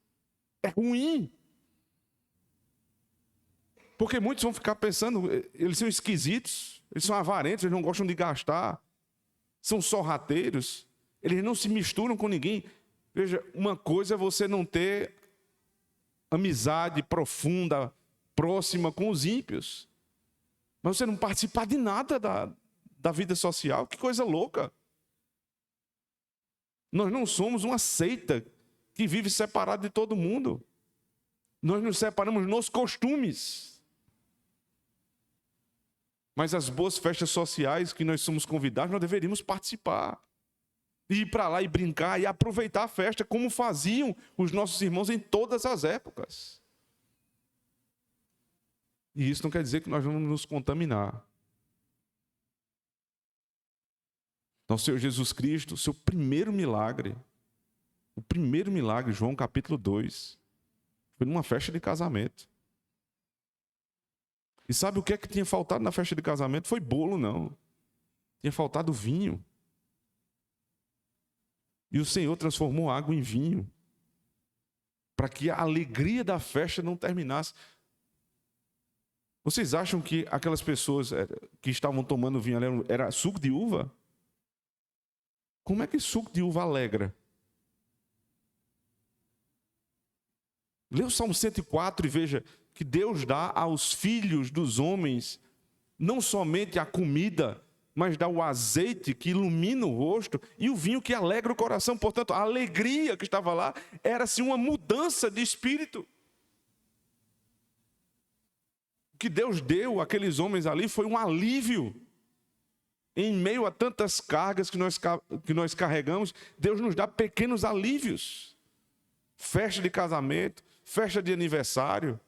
É ruim. Porque muitos vão ficar pensando, eles são esquisitos, eles são avarentos, eles não gostam de gastar, são sorrateiros, eles não se misturam com ninguém. Veja, uma coisa é você não ter amizade profunda, próxima com os ímpios, mas você não participar de nada da vida social. Que coisa louca! Nós não somos uma seita que vive separado de todo mundo. Nós nos separamos nos costumes. Mas as boas festas sociais que nós somos convidados, nós deveríamos participar. E ir para lá e brincar e aproveitar a festa como faziam os nossos irmãos em todas as épocas. E isso não quer dizer que nós vamos nos contaminar. Nosso Senhor Jesus Cristo, seu primeiro milagre, o primeiro milagre, João capítulo 2, foi numa festa de casamento. E sabe o que é que tinha faltado na festa de casamento? Foi bolo, não. Tinha faltado vinho. E o Senhor transformou água em vinho, para que a alegria da festa não terminasse. Vocês acham que aquelas pessoas que estavam tomando vinho ali era suco de uva? Como é que suco de uva alegra? Lê o Salmo 104 e veja que Deus dá aos filhos dos homens não somente a comida, mas dá o azeite que ilumina o rosto e o vinho que alegra o coração. Portanto, a alegria que estava lá era assim uma mudança de espírito. O que Deus deu àqueles homens ali foi um alívio. Em meio a tantas cargas que nós carregamos, Deus nos dá pequenos alívios. Festa de casamento, festa de aniversário,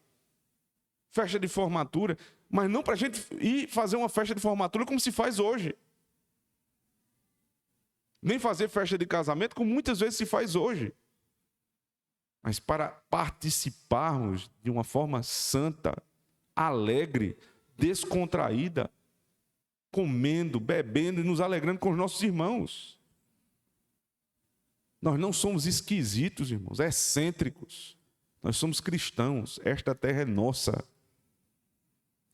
festa de formatura, mas não para a gente ir fazer uma festa de formatura como se faz hoje. Nem fazer festa de casamento como muitas vezes se faz hoje. Mas para participarmos de uma forma santa, alegre, descontraída, comendo, bebendo e nos alegrando com os nossos irmãos. Nós não somos esquisitos, irmãos, excêntricos. Nós somos cristãos. Esta terra é nossa.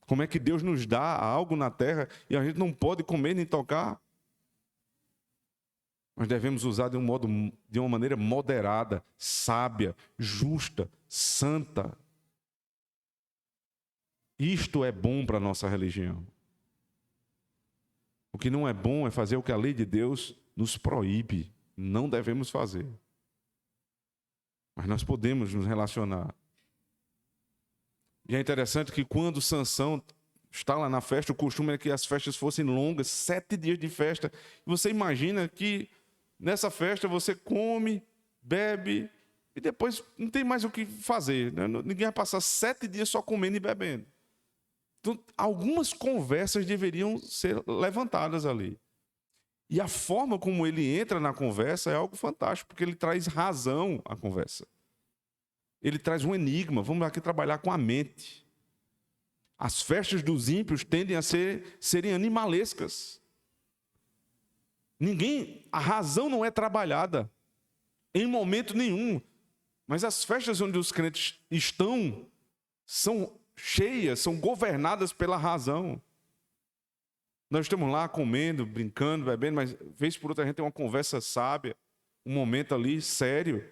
Como é que Deus nos dá algo na terra e a gente não pode comer nem tocar? Nós devemos usar de uma maneira moderada, sábia, justa, santa. Isto é bom para a nossa religião. O que não é bom é fazer o que a lei de Deus nos proíbe. Não devemos fazer. Mas nós podemos nos relacionar. E é interessante que quando Sansão está lá na festa, o costume é que as festas fossem longas, 7 dias de festa. E você imagina que nessa festa você come, bebe e depois não tem mais o que fazer. Né? Ninguém vai passar 7 dias só comendo e bebendo. Então, algumas conversas deveriam ser levantadas ali. E a forma como ele entra na conversa é algo fantástico, porque ele traz razão à conversa. Ele traz um enigma. Vamos aqui trabalhar com a mente. As festas dos ímpios tendem a serem animalescas. A razão não é trabalhada em momento nenhum. Mas as festas onde os crentes estão são cheias, são governadas pela razão. Nós estamos lá comendo, brincando, bebendo, mas vez por outra a gente tem uma conversa sábia, um momento ali sério.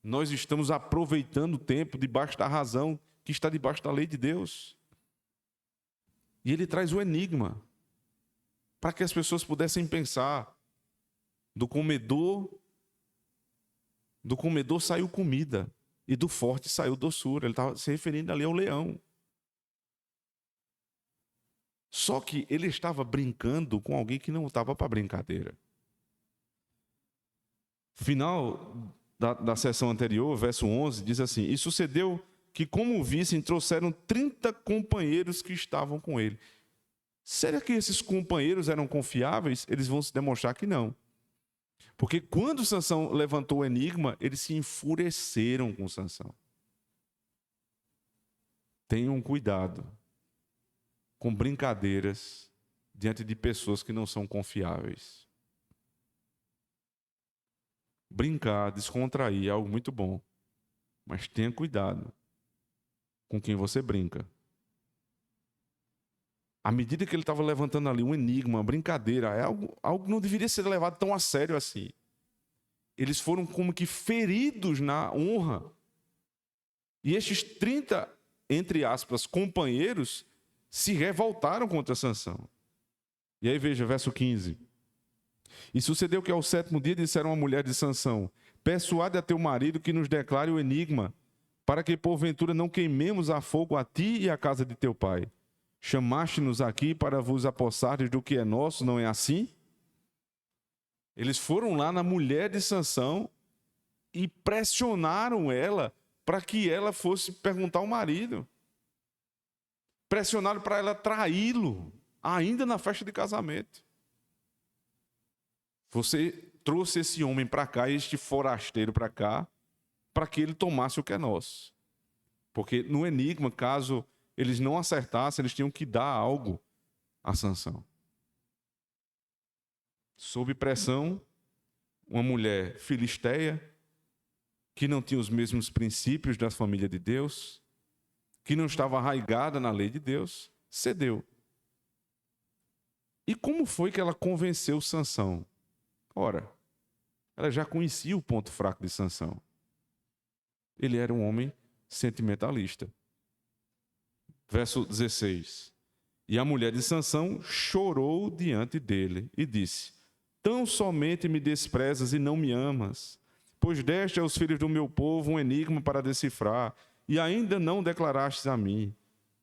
Nós estamos aproveitando o tempo debaixo da razão que está debaixo da lei de Deus. E ele traz o enigma para que as pessoas pudessem pensar: do comedor saiu comida. e do forte saiu doçura. Ele estava se referindo ali ao leão. Só que ele estava brincando com alguém que não estava para brincadeira. Final da sessão anterior, verso 11, diz assim: E sucedeu que, como vissem, trouxeram 30 companheiros que estavam com ele. Será que esses companheiros eram confiáveis? Eles vão se demonstrar que não. Porque quando Sansão levantou o enigma, eles se enfureceram com Sansão. Tenham cuidado com brincadeiras diante de pessoas que não são confiáveis. Brincar, descontrair é algo muito bom. Mas tenha cuidado com quem você brinca. À medida que ele estava levantando ali um enigma, uma brincadeira, é algo que não deveria ser levado tão a sério assim. Eles foram como que feridos na honra. E estes 30, entre aspas, companheiros, se revoltaram contra Sansão. E aí veja, verso 15. E sucedeu que ao 7º dia disseram à mulher de Sansão: Persuade a teu marido que nos declare o enigma, para que porventura não queimemos a fogo a ti e a casa de teu pai. Chamaste-nos aqui para vos apossardes do que é nosso, não é assim? Eles foram lá na mulher de Sansão e pressionaram ela para que ela fosse perguntar ao marido. Pressionaram para ela traí-lo, ainda na festa de casamento. Você trouxe esse homem para cá, este forasteiro para cá, para que ele tomasse o que é nosso. Porque no enigma, caso eles não acertassem, eles tinham que dar algo a Sansão. Sob pressão, uma mulher filisteia, que não tinha os mesmos princípios da família de Deus, que não estava arraigada na lei de Deus, cedeu. E como foi que ela convenceu Sansão? Ora, ela já conhecia o ponto fraco de Sansão. Ele era um homem sentimentalista. Verso 16. E a mulher de Sansão chorou diante dele e disse: Tão somente me desprezas e não me amas, pois deste aos filhos do meu povo um enigma para decifrar, e ainda não declarastes a mim.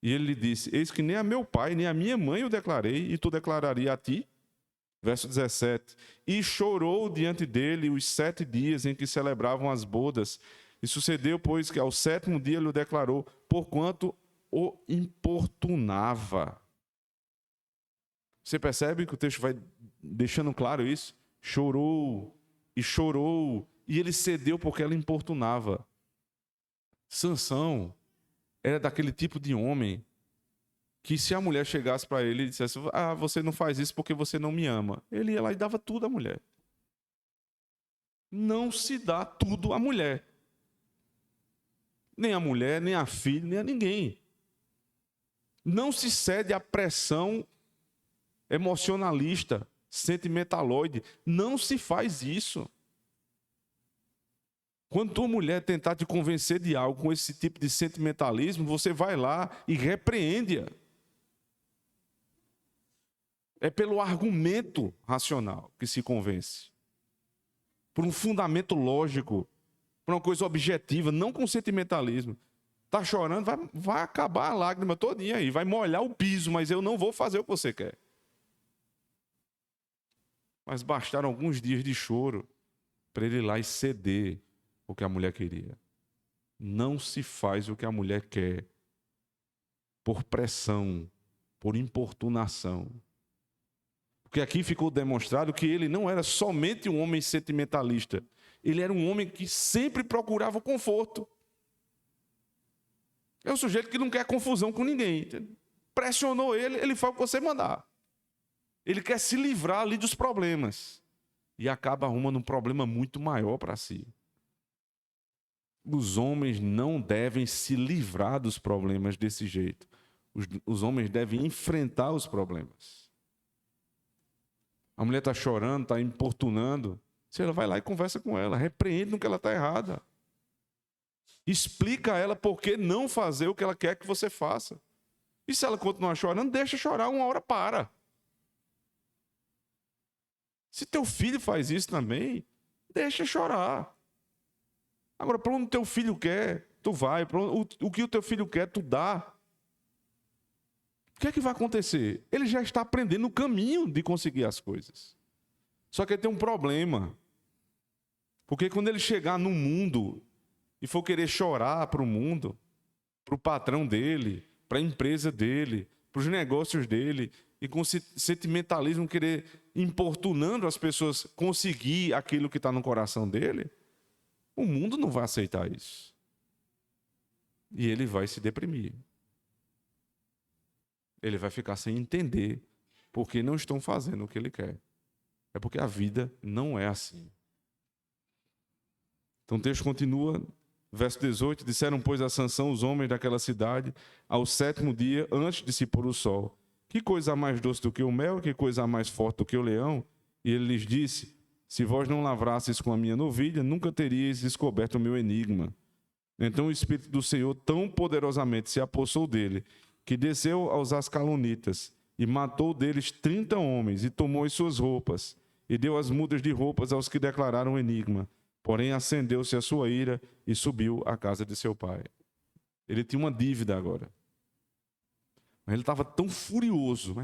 E ele lhe disse: Eis que nem a meu pai, nem a minha mãe eu declarei, e tu declararia a ti? Verso 17. E chorou diante dele os 7 dias em que celebravam as bodas. E sucedeu, pois, que ao 7º dia ele o declarou, porquanto o importunava. Você percebe que o texto vai deixando claro isso? Chorou, e ele cedeu porque ela importunava. Sansão era daquele tipo de homem que, se a mulher chegasse para ele e dissesse: você não faz isso porque você não me ama, ele ia lá e dava tudo à mulher. Não se dá tudo à mulher. Nem a mulher, nem a filha, nem a ninguém. Não se cede à pressão emocionalista, sentimentaloide. Não se faz isso. Quando tua mulher tentar te convencer de algo com esse tipo de sentimentalismo, você vai lá e repreende-a. É pelo argumento racional que se convence. Por um fundamento lógico, por uma coisa objetiva, não com sentimentalismo. Está chorando, vai acabar a lágrima todinha aí, vai molhar o piso, mas eu não vou fazer o que você quer. Mas bastaram alguns dias de choro para ele ir lá e ceder o que a mulher queria. Não se faz o que a mulher quer por pressão, por importunação. Porque aqui ficou demonstrado que ele não era somente um homem sentimentalista. Ele era um homem que sempre procurava o conforto. É um sujeito que não quer confusão com ninguém. Pressionou ele, ele faz o que você mandar. Ele quer se livrar ali dos problemas. E acaba arrumando um problema muito maior para si. Os homens não devem se livrar dos problemas desse jeito. Os homens devem enfrentar os problemas. A mulher está chorando, está importunando. Você vai lá e conversa com ela, repreende no que ela está errada. Explica a ela por que não fazer o que ela quer que você faça. E se ela continuar chorando, deixa chorar, uma hora para. Se teu filho faz isso também, deixa chorar. Agora, para onde teu filho quer, tu vai. O que o teu filho quer, tu dá. O que é que vai acontecer? Ele já está aprendendo o caminho de conseguir as coisas. Só que ele tem um problema. Porque quando ele chegar no mundo e for querer chorar para o mundo, para o patrão dele, para a empresa dele, para os negócios dele, e com sentimentalismo querer importunando as pessoas conseguir aquilo que está no coração dele, o mundo não vai aceitar isso. E ele vai se deprimir. Ele vai ficar sem entender porque não estão fazendo o que ele quer. É porque a vida não é assim. Então o texto continua, verso 18, disseram, pois, a Sansão os homens daquela cidade, ao 7º dia, antes de se pôr o sol, que coisa há mais doce do que o mel, que coisa há mais forte do que o leão? E ele lhes disse, se vós não lavrasseis com a minha novilha, nunca teríeis descoberto o meu enigma. Então o Espírito do Senhor tão poderosamente se apossou dele, que desceu aos ascalonitas, e matou deles 30 homens, e tomou as suas roupas, e deu as mudas de roupas aos que declararam o enigma. Porém, acendeu-se a sua ira e subiu à casa de seu pai. Ele tinha uma dívida agora. Mas ele estava tão furioso,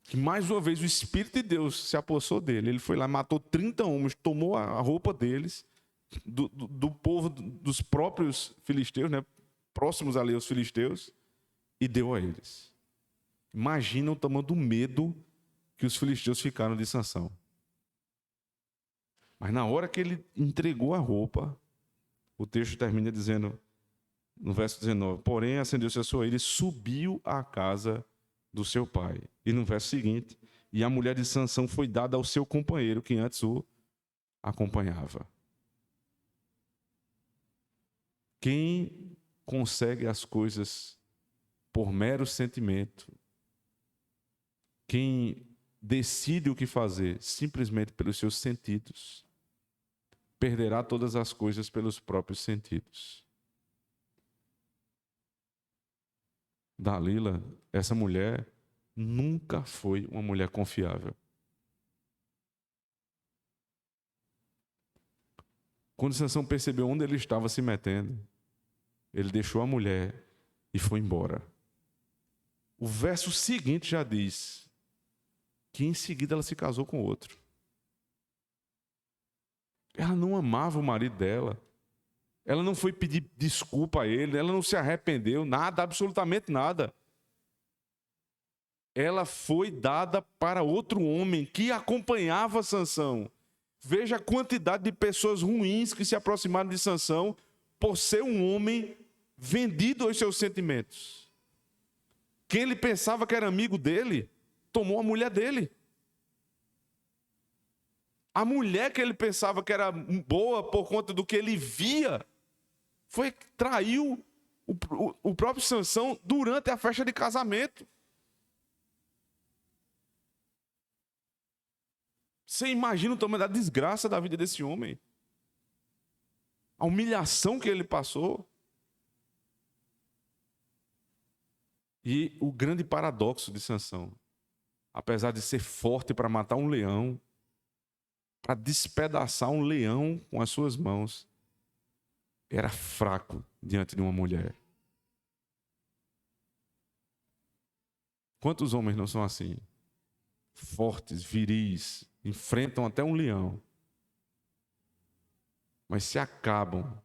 que mais uma vez o Espírito de Deus se apossou dele. Ele foi lá, matou 30 homens, tomou a roupa deles, do povo, dos próprios filisteus, né, próximos ali aos filisteus, e deu a eles. Imagina o tamanho do medo que os filisteus ficaram de Sansão. Mas na hora que ele entregou a roupa, o texto termina dizendo, no verso 19, porém acendeu-se a sua ira e subiu à casa do seu pai. E no verso seguinte, e a mulher de Sansão foi dada ao seu companheiro, que antes o acompanhava. Quem consegue as coisas por mero sentimento, quem decide o que fazer simplesmente pelos seus sentidos, perderá todas as coisas pelos próprios sentidos. Dalila, essa mulher, nunca foi uma mulher confiável. Quando Sansão percebeu onde ele estava se metendo, ele deixou a mulher e foi embora. O verso seguinte já diz que em seguida ela se casou com outro. Ela não amava o marido dela. Ela não foi pedir desculpa a ele, ela não se arrependeu, nada, absolutamente nada. Ela foi dada para outro homem que acompanhava Sansão. Veja a quantidade de pessoas ruins que se aproximaram de Sansão por ser um homem vendido aos seus sentimentos. Quem ele pensava que era amigo dele, tomou a mulher dele. A mulher que ele pensava que era boa por conta do que ele via, traiu o próprio Sansão durante a festa de casamento. Você imagina o tamanho da desgraça da vida desse homem? A humilhação que ele passou. E o grande paradoxo de Sansão, apesar de ser forte para matar um leão, para despedaçar um leão com as suas mãos, era fraco diante de uma mulher. Quantos homens não são assim? Fortes, viris, enfrentam até um leão, mas se acabam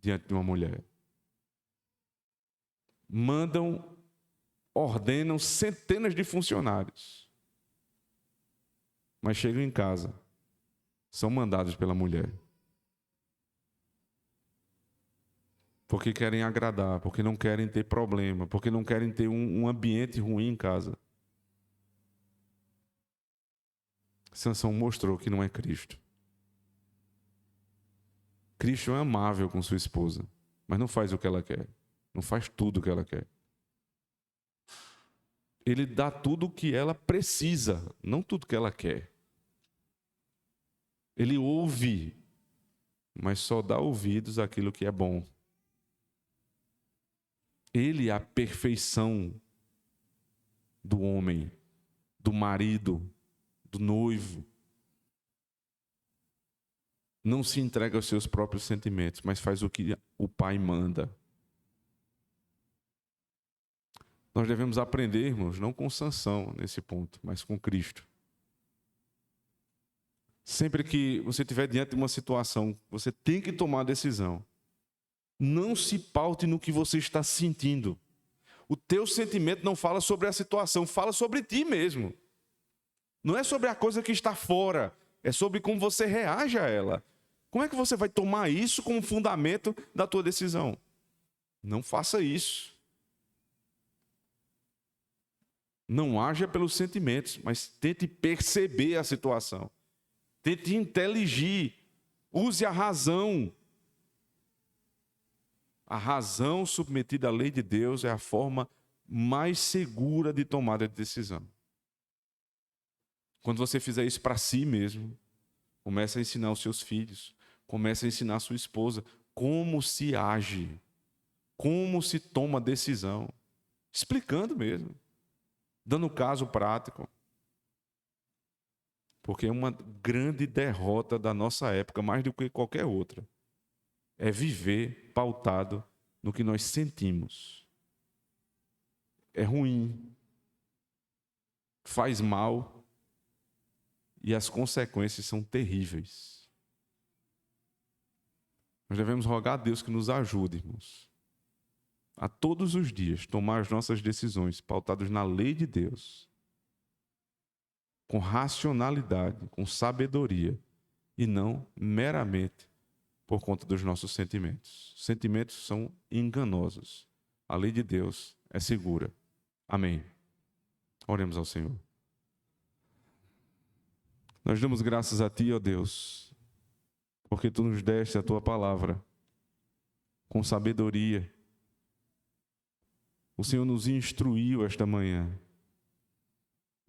diante de uma mulher. Ordenam centenas de funcionários, mas chegam em casa, são mandados pela mulher. Porque querem agradar, porque não querem ter problema, porque não querem ter um ambiente ruim em casa. Sansão mostrou que não é Cristo. Cristo é amável com sua esposa, mas não faz o que ela quer. Não faz tudo o que ela quer. Ele dá tudo o que ela precisa, não tudo o que ela quer. Ele ouve, mas só dá ouvidos àquilo que é bom. Ele é a perfeição do homem, do marido, do noivo. não se entrega aos seus próprios sentimentos, mas faz o que o Pai manda. Nós devemos aprender, irmãos, não com Sansão nesse ponto, mas com Cristo. Sempre que você estiver diante de uma situação, você tem que tomar a decisão. Não se paute no que você está sentindo. O teu sentimento não fala sobre a situação, fala sobre ti mesmo. Não é sobre a coisa que está fora, é sobre como você reage a ela. Como é que você vai tomar isso como fundamento da tua decisão? Não faça isso. Não haja pelos sentimentos, mas tente perceber a situação. Tente inteligir. Use a razão. A razão submetida à lei de Deus é a forma mais segura de tomada de decisão. Quando você fizer isso para si mesmo, comece a ensinar os seus filhos, comece a ensinar a sua esposa como se age, como se toma decisão, explicando mesmo, dando caso prático. Porque é uma grande derrota da nossa época, mais do que qualquer outra, é viver pautado no que nós sentimos. É ruim, faz mal e as consequências são terríveis. Nós devemos rogar a Deus que nos ajude, irmãos, a todos os dias tomar as nossas decisões pautadas na lei de Deus, com racionalidade, com sabedoria, e não meramente por conta dos nossos sentimentos. Sentimentos são enganosos. A lei de Deus é segura. Amém. Oremos ao Senhor. Nós damos graças a Ti, ó Deus, porque Tu nos deste a Tua palavra com sabedoria. O Senhor nos instruiu esta manhã.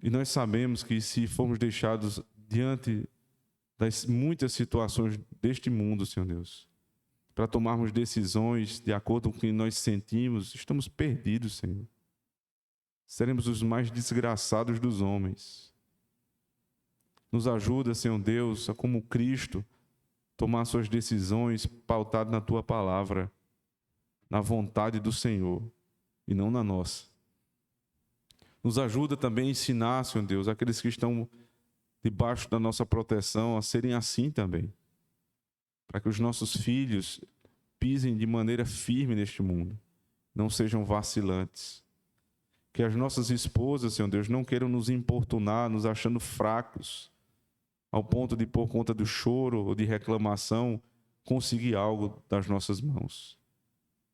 E nós sabemos que se formos deixados diante das muitas situações deste mundo, Senhor Deus, para tomarmos decisões de acordo com o que nós sentimos, estamos perdidos, Senhor. Seremos os mais desgraçados dos homens. Nos ajuda, Senhor Deus, a como Cristo tomar suas decisões pautadas na Tua palavra, na vontade do Senhor e não na nossa. Nos ajuda também a ensinar, Senhor Deus, aqueles que estão debaixo da nossa proteção a serem assim também, para que os nossos filhos pisem de maneira firme neste mundo, não sejam vacilantes. Que as nossas esposas, Senhor Deus, não queiram nos importunar, nos achando fracos, ao ponto de, por conta do choro ou de reclamação, conseguir algo das nossas mãos.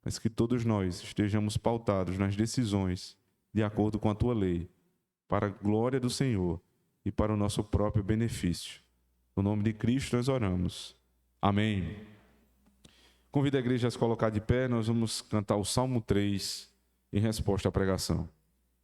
Mas que todos nós estejamos pautados nas decisões de acordo com a Tua lei, para a glória do Senhor e para o nosso próprio benefício. No nome de Cristo nós oramos. Amém. Convido a igreja a se colocar de pé, nós vamos cantar o Salmo 3 em resposta à pregação.